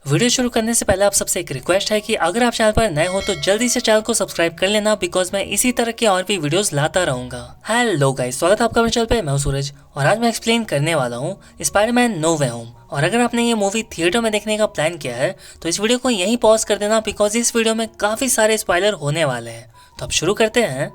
Video शुरू करने से पहले आप सबसे एक रिक्वेस्ट है कि अगर आप चैनल पर नए हो तो जल्दी से चैनल को सब्सक्राइब कर लेना, बिकॉज मैं इसी तरह के और भी वीडियोस लाता रहूंगा। हेलो गाइस, स्वागत है आपका मेरे चैनल पे। मैं हूं सूरज और आज मैं एक्सप्लेन करने वाला हूं स्पाइडरमैन नो वे होम। और अगर आपने ये मूवी थिएटर में देखने का प्लान किया है तो इस वीडियो को यहीं पॉज कर देना, बिकॉज इस वीडियो में काफी सारे स्पॉइलर होने वाले हैं। तो अब शुरू करते हैं।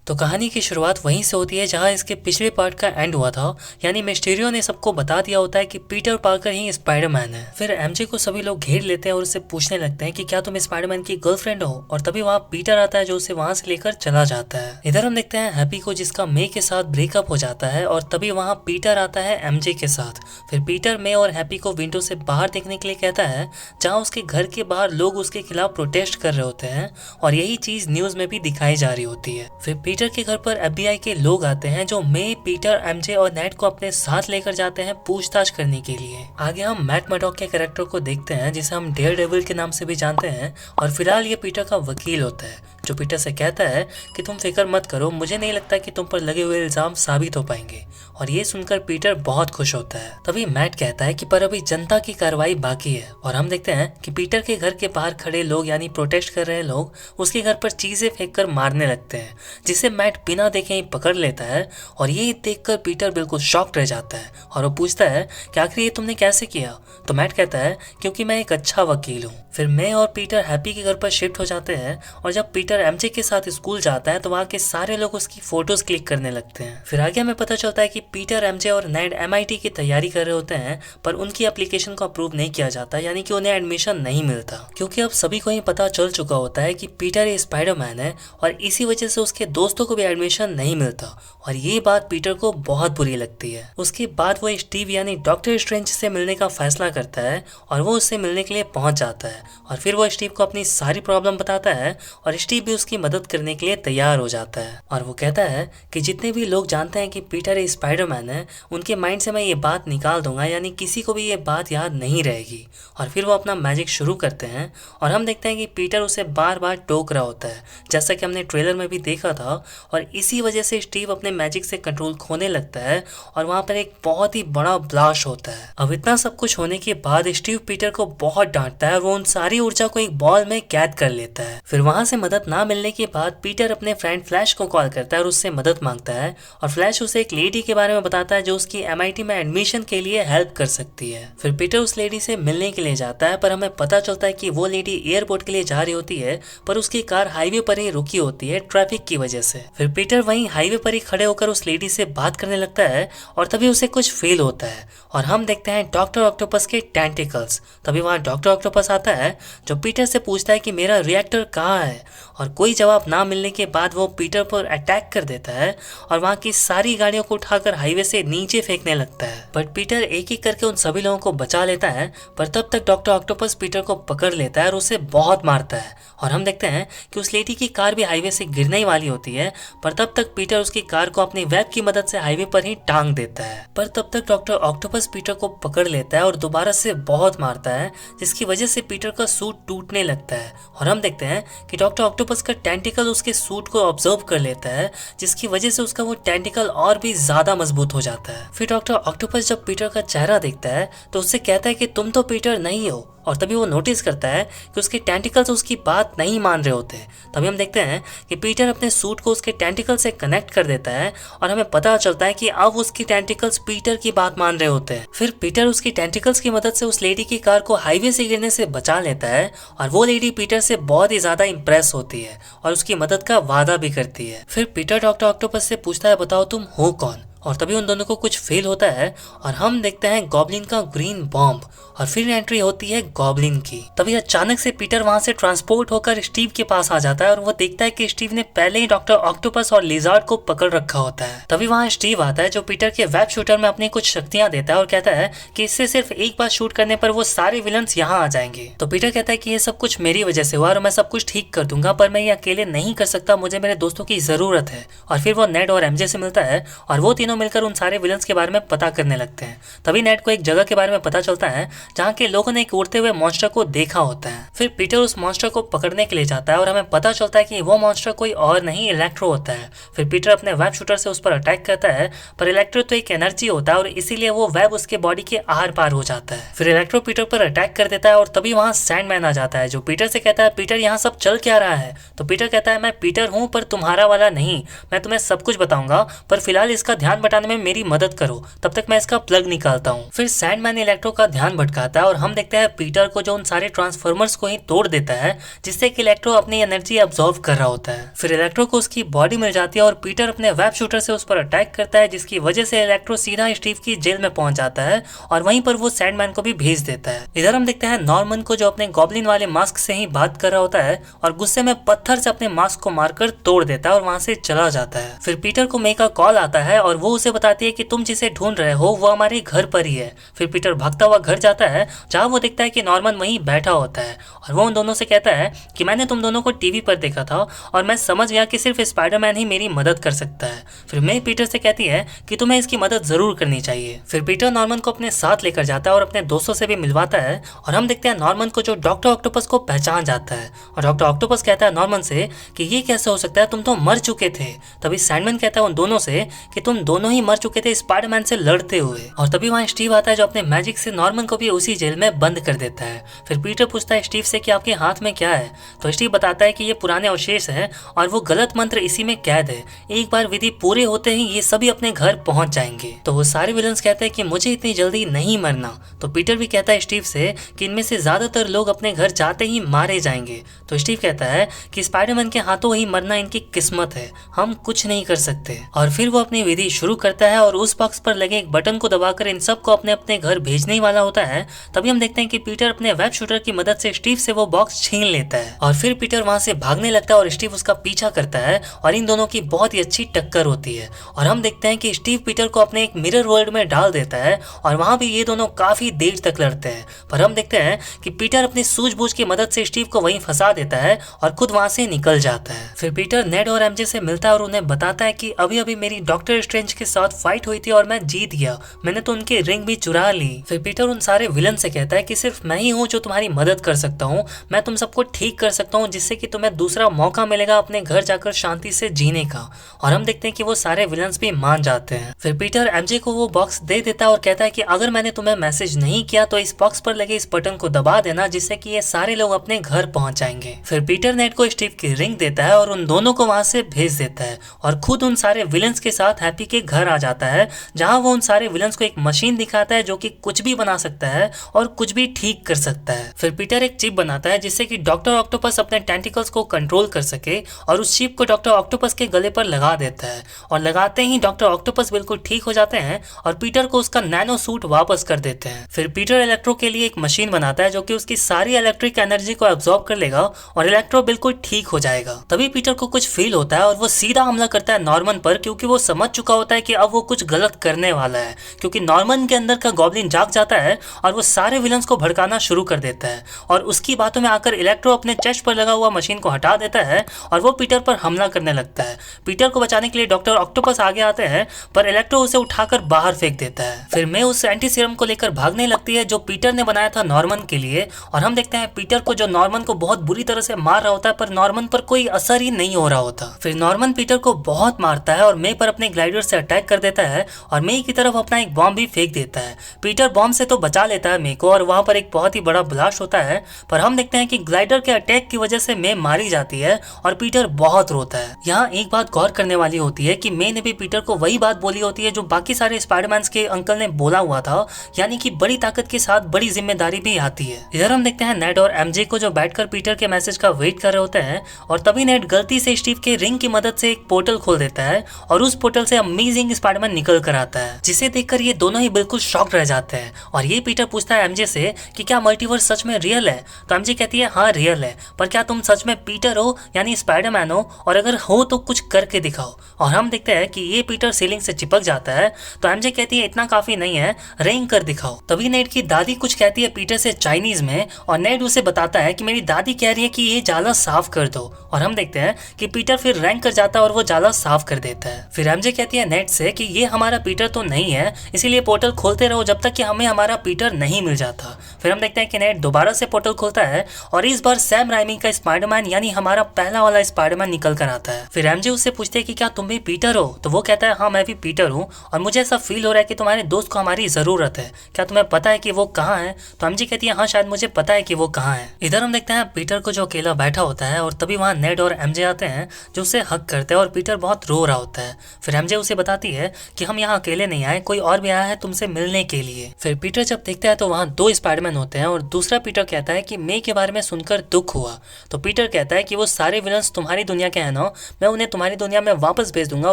तो कहानी की शुरुआत वहीं से होती है जहां इसके पिछले पार्ट का एंड हुआ था, यानी मिस्टीरियो ने सबको बता दिया होता है कि पीटर पार्कर ही स्पाइडरमैन है। फिर एमजे को सभी लोग घेर लेते हैं और उससे पूछने लगते हैं कि क्या तुम स्पाइडरमैन की गर्लफ्रेंड हो, और तभी वहां पीटर आता है जो उसे वहां से लेकर चला जाता है। इधर हम देखते हैं हैप्पी को जिसका मे के साथ ब्रेकअप हो जाता है, और तभी वहां पीटर आता है एमजे के साथ। फिर पीटर मे और हैप्पी को विंडो से बाहर देखने के लिए कहता है, जहाँ उसके घर के बाहर लोग उसके खिलाफ प्रोटेस्ट कर रहे होते हैं, और यही चीज न्यूज में भी दिखाई जा रही होती है। फिर पीटर के घर पर FBI के लोग आते हैं जो मे, पीटर, एमजे और नेट को अपने साथ लेकर जाते हैं पूछताछ करने के लिए। आगे हम मैट मर्डॉक के कैरेक्टर को देखते हैं जिसे हम डेयरडेविल के नाम से भी जानते हैं, और फिलहाल ये पीटर का वकील होता है जो पीटर से कहता है कि तुम फिक्र मत करो, मुझे नहीं लगता कि तुम पर लगे हुए इल्जाम साबित हो पाएंगे। और ये सुनकर पीटर बहुत खुश होता है। तभी मैट कहता है कि पर अभी जनता की कार्रवाई बाकी है, और हम देखते हैं कि पीटर के घर के बाहर खड़े लोग यानी प्रोटेस्ट कर रहे लोग उसके घर पर चीजें फेंक कर मारने लगते हैं, जिसे मैट बिना देखे ही पकड़ लेता है। और ये देखकर पीटर बिल्कुल शॉक्ड रह जाता है और वो पूछता है कि आखिर ये तुमने कैसे किया। तो मैट कहता है क्योंकि मैं एक अच्छा वकील हूँ। फिर मैं और पीटर हैप्पी के घर पर शिफ्ट हो जाते हैं, और जब पीटर एमजे के साथ स्कूल जाता है तो वहाँ के सारे लोग उसकी फोटोज क्लिक करने लगते हैं। फिर आगे हमें पता चलता है कि पीटर, एमजे और नेड MIT की तैयारी कर रहे होते हैं, पर उनकी एप्लीकेशन को अप्रूव नहीं किया जाता, यानी कि उन्हें एडमिशन नहीं मिलता, क्योंकि अब सभी को ही पता चल चुका होता है कि पीटर ये स्पाइडरमैन है, और इसी वजह से उसके दोस्तों को भी एडमिशन नहीं मिलता। और ये बात पीटर को बहुत बुरी लगती है। उसके बाद वो स्टीव यानी डॉक्टर स्ट्रेंज से मिलने का फैसला करता है, और वो उससे मिलने के लिए पहुंच जाता है। और फिर वो स्टीव को अपनी सारी प्रॉब्लम बताता है, और स्टीव भी उसकी मदद करने के लिए तैयार हो जाता है। और वो कहता है कि जितने भी लोग जानते हैं कि पीटर ये स्पाइडरमैन है, उनके माइंड से मैं ये बात निकाल दूंगा, यानी किसी को भी ये बात याद नहीं रहेगी। और फिर वो अपना मैजिक शुरू करते हैं, और हम देखते हैं कि पीटर उसे बार बार टोक रहा होता है, जैसा कि हमने ट्रेलर में भी देखा था। और इसी वजह से स्टीव अपने मैजिक से कंट्रोल खोने लगता है, और वहां पर एक बहुत ही बड़ा ब्लास्ट होता है। अब इतना सब कुछ होने के बाद स्टीव पीटर को बहुत डांटता है, और वो उन सारी ऊर्जा को एक बॉल में कैद कर लेता है। फिर वहां से मदद ना मिलने के बाद पीटर अपने फ्रेंड फ्लैश को कॉल करता है और उससे मदद मांगता है, और फ्लैश उसे एक लेडी के बारे में बताता है जो उसकी MIT में एडमिशन के लिए हेल्प कर सकती है। फिर पीटर उस लेडी से मिलने के लिए जाता है, पर हमें पता चलता है कि वो लेडी एयरपोर्ट के लिए जा रही होती है, पर उसकी कार हाईवे पर ही रुकी होती है ट्रैफिक की वजह से। फिर पीटर वहीं हाईवे पर ही खड़े होकर उस लेडी से बात करने लगता है, और तभी उसे कुछ फील होता है, और हम देखते हैं डॉक्टर ऑक्टोपस के टेंटिकल्स। तभी वहां डॉक्टर ऑक्टोपस आता है जो पीटर से पूछता है कि मेरा रिएक्टर कहाँ है, और कोई जवाब ना मिलने के बाद वो पीटर पर अटैक कर देता है, और वहां की सारी गाड़ियों को उठाकर हाईवे से नीचे फेंकने लगता है। बट पीटर एक एक करके उन सभी लोगों को बचा लेता है, पर तब तक डॉक्टर ऑक्टोपस पीटर को पकड़ लेता है और उसे बहुत मारता है। और हम देखते हैं कि उस लेडी की कार भी हाईवे से गिरने ही वाली होती है, पर तब तक पीटर उसकी कार को अपनी वेब की मदद से हाईवे पर ही टांग देता है। पर तब तक डॉक्टर ऑक्टोपस पीटर को पकड़ लेता है और दोबारा से बहुत मारता है, जिसकी वजह से पीटर का सूट टूटने लगता है। और हम देखते हैं कि डॉक्टर ऑक्टोपस का टेंटिकल उसके सूट को ऑब्जर्व कर लेता है, जिसकी वजह से उसका वो टेंटिकल और भी ज्यादा मजबूत हो जाता है। फिर डॉक्टर ऑक्टोपस जब पीटर का चेहरा देखता है तो उससे कहता है कि तुम तो पीटर नहीं हो, और तभी वो नोटिस करता है कि उसके टेंटिकल्स उसकी बात नहीं मान रहे होते। तभी हम देखते हैं कि पीटर अपने सूट को उसके टेंटिकल से कनेक्ट कर देता है, और हमें पता चलता है कि अब उसकी टेंटिकल्स पीटर की बात मान रहे होते हैं। फिर पीटर उसकी टेंटिकल्स की मदद से उस लेडी की कार को हाईवे से गिरने से बचा लेता है, और वो लेडी पीटर से बहुत ही ज्यादा इंप्रेस होती है और उसकी मदद का वादा भी करती है। फिर पीटर डॉक्टर ऑक्टोपस से पूछता है, बताओ तुम हो कौन। और तभी उन दोनों को कुछ फील होता है, और हम देखते हैं गॉब्लिन का ग्रीन बॉम्ब, और फिर एंट्री होती है गॉब्लिन की। तभी अचानक से पीटर वहां से ट्रांसपोर्ट होकर स्टीव के पास आ जाता है, और वो देखता है कि स्टीव ने पहले ही डॉक्टर ऑक्टोपस और लिजार्ड को पकड़ रखा होता है। तभी वहां स्टीव आता है जो पीटर के वेब शूटर में अपनी कुछ शक्तियां देता है, और कहता है कि इससे सिर्फ एक बार शूट करने पर वो सारे विलन्स यहाँ आ जाएंगे। तो पीटर कहता है कि ये सब कुछ मेरी वजह से हुआ, और मैं सब कुछ ठीक कर दूंगा, पर मैं ये अकेले नहीं कर सकता, मुझे मेरे दोस्तों की जरूरत है। और फिर वो नेड और एमजे से मिलता है, और वो तीनों तीनों मिलकर उन सारे विलन्स के बारे में पता करने लगते हैं। तभी नेड को एक जगह के बारे में पता चलता है जहाँ के लोगों ने एक उड़ते हुए मॉन्स्टर को देखा होता है। फिर पीटर उस मॉन्स्टर को पकड़ने के लिए जाता है और हमें पता चलता है कि वो मॉन्स्टर कोई और नहीं इलेक्ट्रो होता है। फिर पीटर अपने वेब शूटर से उस पर अटैक करता है, पर इलेक्ट्रो तो एक एनर्जी होता है और इसीलिए वो वेब उसके बॉडी के आर पार हो जाता है। फिर इलेक्ट्रो पीटर पर अटैक कर देता है और तभी वहाँ सैंडमैन आ जाता है जो पीटर से कहता है पीटर यहाँ सब चल क्या रहा है। तो पीटर कहता है मैं पीटर हूँ पर तुम्हारा वाला नहीं, मैं तुम्हें सब कुछ बताऊंगा पर फिलहाल इसका ध्यान बटाने में मेरी मदद करो, तब तक मैं इसका प्लग निकालता हूँ। फिर सैंडमैन इलेक्ट्रो का ध्यान भटकाता है और हम देखते हैं पीटर को जो उन सारे ट्रांसफॉर्मर्स को ही तोड़ देता है जिससे कि इलेक्ट्रो अपनी एनर्जी अब्सॉर्ब कर रहा होता है। फिर इलेक्ट्रो को उसकी बॉडी मिल जाती है और पीटर अपने वेब शूटर से उस पर अटैक करता है जिसकी वजह से इलेक्ट्रो सीधा स्टीव की जेल में पहुंच जाता है और वहीं पर वो सैंडमैन को भी भेज देता है। इधर हम देखते हैं नॉर्मन को जो अपने गॉब्लिन वाले मास्क से ही बात कर रहा होता है और गुस्से में पत्थर से अपने मास्क को मारकर तोड़ देता है और वहां से चला जाता है। फिर पीटर को मे का कॉल आता है और वो उसे बताती है कि तुम जिसे ढूंढ रहे हो वो हमारे घर पर ही है। फिर पीटर भागता हुआ घर जाता है जहाँ वो देखता है कि नॉर्मन वहीं बैठा होता है और वो उन दोनों से कहता है कि मैंने तुम दोनों को टीवी पर देखा था और मैं समझ गया कि सिर्फ स्पाइडरमैन ही मेरी मदद कर सकता है। फिर मे पीटर से कहती है कि तुम्हें इसकी मदद जरूर करनी चाहिए। फिर पीटर नॉर्मन को अपने साथ लेकर जाता है और अपने दोस्तों से भी मिलवाता है और हम देखते हैं नॉर्मन को जो डॉक्टर ऑक्टोपस को पहचान जाता है और डॉक्टर ऑक्टोपस कहता है नॉर्मन से कि ये कैसे हो सकता है, तुम तो मर चुके थे। तभी सैंडमैन कहता है उन दोनों से कि तुम दोनों ही मर चुके थे स्पाइडरमैन से लड़ते हुए। और तभी वहाँ स्टीव आता है जो अपने मैजिक से नॉर्मन को भी उसी जेल में बंद कर देता है। फिर पीटर पूछता है स्टीव से कि आपके हाथ में क्या है, तो स्टीव बताता है कि ये पुराने अवशेष है और वो गलत मंत्र इसी में कैद है, एक बार विधि पूरे होते ही ये सभी अपने घर पहुंच जाएंगे। तो वो सारे विलन्स कहते हैं कि मुझे इतनी जल्दी नहीं मरना। तो पीटर भी कहता है स्टीव से कि इनमें से ज्यादातर लोग अपने घर जाते ही मारे जाएंगे। तो स्टीव कहता है कि स्पाइडरमैन के हाथों ही मरना इनकी किस्मत है, हम कुछ नहीं कर सकते। और फिर वो अपनी विधि शुरू करता है और उस बॉक्स पर लगे एक बटन को दबाकर इन सबको अपने अपने घर भेजने वाला होता है। तभी हम देखते हैं कि पीटर अपने वेब शूटर की मदद से स्टीव से वो बॉक्स छीन लेता है और फिर पीटर वहां से भागने लगता है और स्टीव उसका पीछा करता है और इन दोनों की बहुत ही अच्छी टक्कर होती है। और हम देखते हैं कि स्टीव पीटर को अपने एक मिरर वर्ल्ड में डाल देता है और वहां भी ये दोनों काफी देर तक लड़ते हैं। पर हम देखते हैं कि पीटर अपनी सूझबूझ की मदद से स्टीव को वहीं फंसा देता है और खुद वहां से निकल जाता है। फिर पीटर नेड और एमजे से मिलता है और उन्हें बताता है कि अभी अभी मेरी डॉक्टर स्ट्रेंज के साथ फाइट हुई थी और मैं जीत गया, मैंने तो उनकी रिंग भी चुरा ली। फिर पीटर उन सारे विलन से कहता है कि सिर्फ मैं ही हूँ जो तुम्हारी मदद कर सकता हूँ, मैं तुम सबको ठीक कर सकता हूँ जिससे कि तुम्हें दूसरा मौका मिलेगा अपने घर जाकर शांति से जीने का। और हम देखते हैं कि वो सारे विलन्स भी मान जाते हैं। फिर पीटर एमजे को वो बॉक्स दे देता है और कहता है कि अगर मैंने तुम्हें मैसेज नहीं किया तो इस बॉक्स पर लगे इस बटन को दबा देना जिससे कि ये सारे लोग अपने घर पहुंच जाएंगे। फिर पीटर नेड को स्टीव की रिंग देता है और उन दोनों को वहां से भेज देता है और खुद उन सारे विलन्स के साथ हैप्पी के घर आ जाता है जहां वो उन सारे विलन्स को एक मशीन दिखाता है जो कि कुछ भी बना सकता है और कुछ भी ठीक कर सकता है। फिर पीटर एक चिप बनाता है जिससे कि डॉक्टर ऑक्टोपस अपने टेंटिकल्स को कंट्रोल कर सके और उस चिप को डॉक्टर ऑक्टोपस के गले पर लगा देता है और लगाते ही डॉक्टर ऑक्टोपस बिल्कुल ठीक हो जाते हैं और पीटर को उसका नैनो सूट वापस कर देते हैं। फिर पीटर इलेक्ट्रो के लिए एक मशीन बनाता है जो कि उसकी सारी इलेक्ट्रिक एनर्जी को एब्जॉर्ब कर लेगा और इलेक्ट्रो बिल्कुल ठीक हो जाएगा। तभी पीटर को कुछ फील होता है और वो सीधा हमला करता है नॉर्मन पर क्योंकि वो समझ चुका होता है कि अब वो कुछ गलत करने वाला है, क्योंकि नॉर्मन के अंदर का गॉब्लिन जाग जाता है और वो सारे विलन्स को भड़काना शुरू कर देता है और उसकी बातों में आकर इलेक्ट्रो अपने चेस्ट पर लगा हुआ मशीन को हटा देता है और वो पीटर पर हमला करने लगता है। पीटर को बचाने के लिए डॉक्टर ऑक्टोपस आगे आते हैं पर इलेक्ट्रो उसे उठाकर बाहर फेंक देता है। फिर मे उस एंटी सीरम को लेकर भागने लगती है जो पीटर ने बनाया था नॉर्मन के लिए और हम देखते हैं पीटर को जो नॉर्मन को बहुत बुरी तरह से मार रहा होता है पर नॉर्मन पर कोई असर ही नहीं हो रहा होता। फिर नॉर्मन पीटर को बहुत मारता है और मे पर अपने ग्लाइडर से अटैक कर देता है और मे की तरफ अपना एक बॉम्ब भी फेंक देता है। पीटर बॉम्ब से तो बचा लेता है मे को और वहां पर एक बहुत ही बड़ा ब्लास्ट होता है पर हम देखते हैं कि ग्लाइडर के अटैक की वजह से मे मारी जाती है और पीटर बहुत रोता है। यहाँ एक बात गौर करने वाली होती है कि मे ने भी पीटर को वही बात बोली होती है जो बाकी सारे स्पाइडरमैन के अंकल ने बोला हुआ था, यानी कि बड़ी ताकत के साथ बड़ी जिम्मेदारी भी आती है। इधर हम देखते हैं नेड और एमजे को जो बैठकर पीटर के मैसेज का वेट कर रहे होते हैं और तभी नेड गलती से स्टीव के रिंग की मदद से एक पोर्टल खोल देता है और उस पोर्टल से अमेजिंग स्पाइडरमैन निकल कर आता है, जिसे देखकर ये दोनों ही बिल्कुल शॉक्ड रह जाते हैं। और ये पीटर पूछता है एमजे से कि क्या मल्टीवर्स सच में रियल है, तो एमजे कहती है हाँ रियल है, पर क्या तुम सच में पीटर हो यानी स्पाइडरमैन हो, और अगर हो तो कुछ करके दिखाओ। और हम देखते हैं कि ये पीटर सीलिंग से चिपक जाता है तो एमजे कहती है इतना काफी नहीं है, रेंग कर दिखाओ। तभी नेड की दादी कुछ कहती है पीटर से चाइनीज में और नेड उसे बताता है कि मेरी दादी कह रही है कि ये जाला साफ कर दो और हम देखते हैं कि पीटर फिर रैंक कर जाता है और वो जाला साफ कर देता है। फिर एमजे कहती है नेड से कि ये हमारा पीटर तो नहीं है, इसीलिए पोर्टल खोलते रहो जब तक कि हमें हमारा पीटर नहीं मिल जाता। फिर हम देखते हैं कि नेड दोबारा से पोर्टल खोलता है और इस बार सैम राइमी का स्पाइडरमैन यानी हमारा पहला वाला स्पाइडरमैन निकल कर आता है। फिर एमजे उससे पूछते हैं कि क्या तुम भी पीटर हो, तो वो कहता है हाँ मैं भी पीटर हूँ और मुझे ऐसा फील हो रहा है कि तुम्हारे दोस्त को हमारी जरूरत है, क्या तुम्हें पता है कि वो कहाँ है? तो एमजे कहती है हाँ शायद मुझे पता है कि वो कहाँ है। इधर हम देखते हैं पीटर को जो अकेला बैठा होता है और तभी वहाँ नेड और एमजे आते हैं जो उसे हक करते हैं और पीटर बहुत रो रहा होता है। फिर एमजे उसे बताती है कि हम यहाँ अकेले नहीं आए, कोई और भी आया है तुमसे मिलने के लिए। फिर पीटर जब देखता है तो वहाँ 2 स्पाइडरमैन होते हैं और दूसरा पीटर कहता है कि मे के बारे में सुनकर दुख हुआ। तो पीटर कहता है कि वो सारे विलन्स तुम्हारी दुनिया के हैं ना, मैं उन्हें तुम्हारी दुनिया में वापस भेज दूंगा,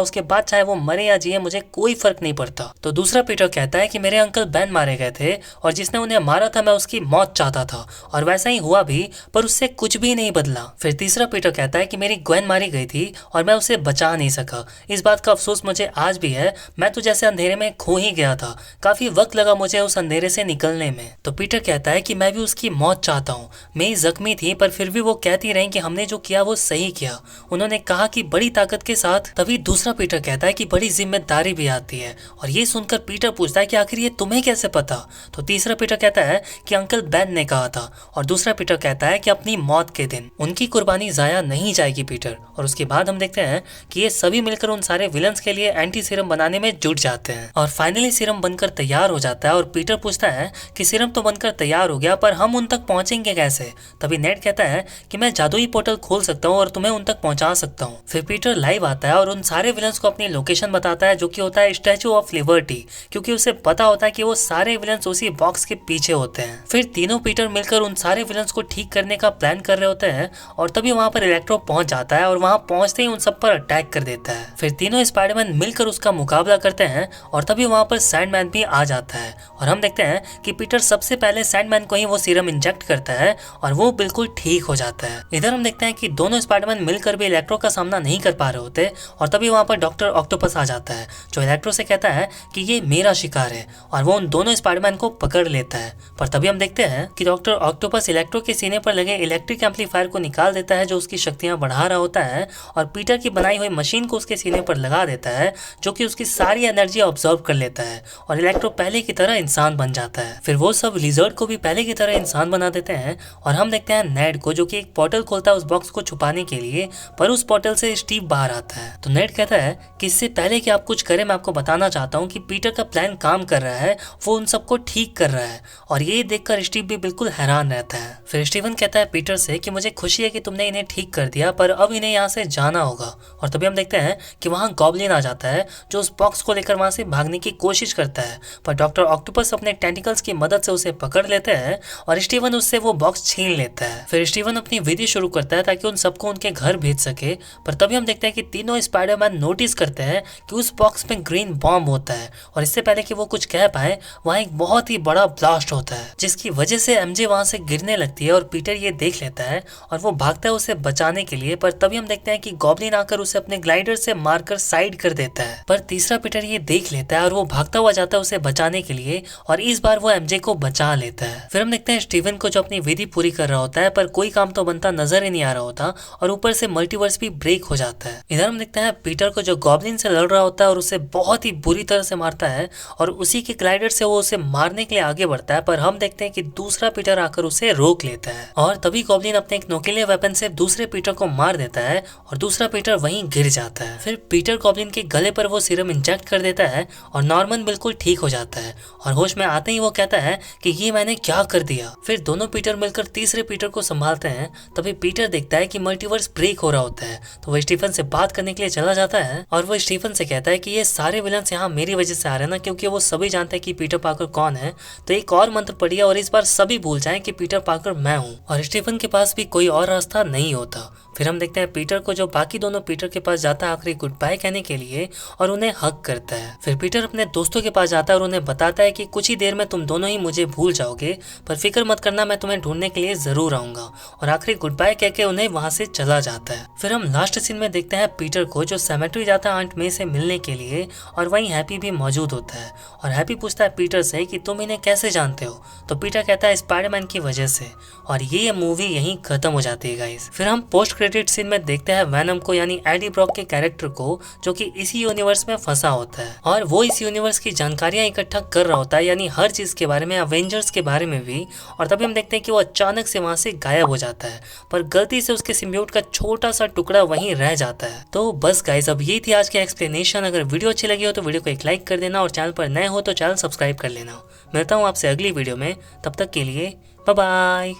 उसके बाद चाहे वो मरे या जिए मुझे कोई फर्क नहीं पड़ता। तो दूसरा पीटर कहता है कि मेरे अंकल बेन मारे गए थे और जिसने उन्हें मारा था मैं उसकी मौत चाहता था और वैसा ही हुआ भी, पर उससे कुछ भी नहीं बदला। फिर तीसरा पीटर कहता है कि मेरी ग्वेन मारी गई थी और मैं उसे बचा नहीं सका, इस बात का अफसोस मुझे आज भी है, मैं तो जैसे अंधेरे में खो ही गया था, काफी वक्त लगा मुझे उस अंधेरे से निकलने में। तो पीटर कहता है कि मैं भी उसकी मौत चाहता हूँ, मैं जख्मी थी पर फिर भी वो कहती रही कि हमने जो किया वो सही किया, उन्होंने कहा कि बड़ी ताकत के साथ। तभी दूसरा पीटर कहता है कि बड़ी जिम्मेदारी भी आती है और ये सुनकर पीटर पूछता है कि आखिर ये तुम्हें कैसे पता? तो तीसरा पीटर कहता है कि अंकल बेन ने कहा था और दूसरा पीटर कहता है कि अपनी मौत के दिन उनकी कुर्बानी जाया नहीं जाएगी पीटर। और उसके बाद हम देखते हैं कि ये सभी मिलकर उन सारे विलन्स के लिए एंटी सीरम बनाने में जुट जाते हैं और फाइनली सीरम बनकर तैयार हो जाता है और पीटर पूछता है कि सीरम तो बनकर तैयार हो गया पर हम उन तक पहुंचेंगे कैसे? तभी नेड कहता है कि मैं जादुई पोर्टल खोल सकता हूँ और तुम्हें उन तक पहुंचा सकता हूँ। फिर पीटर लाइव आता है और उन सारे विलन्स को अपनी लोकेशन बताता है जो कि होता है स्टैचू ऑफ लिबर्टी, क्योंकि उसे पता होता है कि वो सारे विलन्स उसी बॉक्स के पीछे होते हैं। फिर तीनों पीटर मिलकर उन सारे विलन्स को ठीक करने का प्लान कर रहे होते हैं और तभी वहाँ पर इलेक्ट्रो पहुंच जाता है और वहाँ पहुंचते ही उन सब पर अटैक कर देता है। फिर तीनों स्पाइडरमैन मिलकर उसका मुकाबला करते हैं और तभी वहाँ पर सैंडमैन भी आ जाता है और हम देखते हैं कि पीटर सबसे पहले सैंडमैन को ही वो सीरम इंजेक्ट करता है और वो बिल्कुल ठीक हो जाता है। इधर हम देखते हैं कि दोनों स्पाइडरमैन मिलकर भी इलेक्ट्रो का सामना नहीं कर पा रहे होते और तभी वहाँ पर डॉक्टर ऑक्टोपस आ जाता है जो इलेक्ट्रो से कहता है कि ये मेरा शिकार है और वो उन दोनों स्पाइडरमैन को पकड़ लेता है। पर तभी हम देखते हैं कि डॉक्टर ऑक्टोपस इलेक्ट्रो के सीने पर लगे इलेक्ट्रिक एम्पलीफायर को निकाल देता है जो उसकी शक्तियां बढ़ा रहा होता है और पीटर की बनाई हुई मशीन को उसके सीने पर लगा देता है जो कि उसकी सारी एनर्जी ऑब्जर्व कर लेता है और इलेक्ट्रो पहले की तरह इंसान बन जाता है। फिर वो सब लिजर्ड को भी पहले की तरह इंसान बना देते हैं और हम देखते हैं नेड को जो कि एक पोर्टल खोलता है उस बॉक्स को छुपाने के लिए, पर उस पोर्टल से स्टीव बाहर आता है। तो नेड कहता है कि इससे पहले कि आप कुछ करें मैं आपको बताना चाहता हूँ कि पीटर का प्लान काम कर रहा है, वो उन सबको ठीक कर रहा है और ये देखकर स्टीव भी बिल्कुल हैरान रहता है। फिर स्टीवन कहता है पीटर से कि मुझे खुशी है कि तुमने इन्हें ठीक कर दिया पर अब इन्हें यहाँ से जाना होगा। और तभी हम देखते हैं कि वहाँ गॉब्लिन आ जाता है जो उस बॉक्स को लेकर वहाँ से भागने की कोशिश करता है, पर डॉक्टर ऑक्टोपस अपने टेंटिकल्स की मदद से उसे पकड़ लेते हैं और स्टीवन उससे वो बॉक्स छीन लेता है। फिर स्टीवन अपनी विधि शुरू करता है ताकि उन सबको उनके घर भेज सके, पर तभी हम देखते हैं कि तीनों स्पाइडरमैन नोटिस करते हैं कि उस बॉक्स में ग्रीन बॉम्ब होता है और इससे पहले कि वो कुछ कह पाए वहाँ एक बहुत ही बड़ा ब्लास्ट होता है जिसकी वजह से एमजे वहाँ से गिरने लगती है और पीटर ये देख लेता है और वो भागता है उसे बचाने के लिए, पर तभी हम देखते हैं कि गॉब्लिन आकर उसे अपने ग्लाइडर से मारकर साइड कर देता है। पर तीसरा पीटर ये देख लेता है और वो भागता हुआ जाता है उसे बचाने के लिए और इस बार वो एमजे को बचा लेता है। फिर हम देखते हैं स्टीवन को जो अपनी विधि पूरी कर रहा होता है पर कोई काम तो बनता नजर ही नहीं आ रहा होता और ऊपर से मल्टीवर्स भी ब्रेक हो जाता है। इधर हम देखते हैं पीटर को जो गॉब्लिन से लड़ रहा होता है और उसे बहुत ही बुरी तरह से मारता है और उसी के ग्लाइडर से वो उसे मारने के लिए आगे बढ़ता है, पर हम देखते हैं कि दूसरा पीटर आकर उसे रोक लेता है और तभी गॉब्लिन अपने एक नोकीले वेपन से दूसरे पीटर को मार देता है और दूसरा पीटर वहीं गिर जाता है। फिर पीटर गॉब्लिन के गले पर वो सीरम इंजेक्ट कर देता है और नॉर्मन बिल्कुल ठीक हो जाता है और होश में आते ही वो कहता है कि ये मैंने क्या कर दिया। फिर दोनों पीटर मिलकर तीसरे पीटर को संभालते हैं। तभी पीटर देखता है कि मल्टीवर्स ब्रेक हो रहा होता है तो वो स्टीफन से बात करने के लिए चला जाता है और वो स्टीफन से कहता है कि ये सारे विलन्स यहाँ मेरी वजह से आ रहे हैं ना, क्योंकि वो सभी जानते हैं कि पीटर पार्कर कौन है, तो एक और मंत्र पढ़िए और इस बार सभी भूल जाएं कि पीटर पार्कर मैं हूँ। और स्टीफन के पास भी कोई और रास्ता नहीं होता। फिर हम देखते हैं पीटर को जो बाकी दोनों पीटर के पास जाता है आखिरी गुड बाय कहने के लिए और उन्हें हक करता है। फिर पीटर अपने दोस्तों के पास जाता है और उन्हें बताता है कि कुछ ही देर में तुम दोनों ही मुझे भूल जाओगे, पर फिक्र मत करना, मैं तुम्हें ढूंढने के लिए जरूर आऊंगा। और आखिरी गुड बाय कह के उन्हें वहां से चला जाता है। फिर हम लास्ट सीन में देखते हैं पीटर को जो सेमेट्री जाता है आंट मे से मिलने के लिए और वहीं हैप्पी भी मौजूद होता है और हैप्पी पूछता है पीटर से कि तुम इन्हें कैसे जानते हो, तो पीटर कहता है स्पाइडरमैन की वजह से। और ये मूवी यहीं खत्म हो जाती है गाइस। फिर हम पोस्ट क्रेडिट सीन में देखते हैं वैनम को यानी एडी ब्रॉक के कैरेक्टर को, जो कि इसी यूनिवर्स में फंसा होता है और वो इस यूनिवर्स की जानकारियां इकट्ठा कर रहा होता है, यानी हर चीज के बारे में, अवेंजर्स के बारे में भी। और तभी हम देखते हैं कि वो अचानक से वहां से गायब हो जाता है, पर गलती से उसके सिम्बियोट का छोटा सा टुकड़ा वहीं रह जाता है। तो बस गाइस, अब यही थी आज की एक्सप्लेनेशन। अगर वीडियो अच्छी लगी हो तो वीडियो को एक लाइक कर देना और चैनल पर नए हो तो चैनल सब्सक्राइब कर लेना। मिलता हूँ आपसे अगली वीडियो में, तब तक के लिए बाय बाय।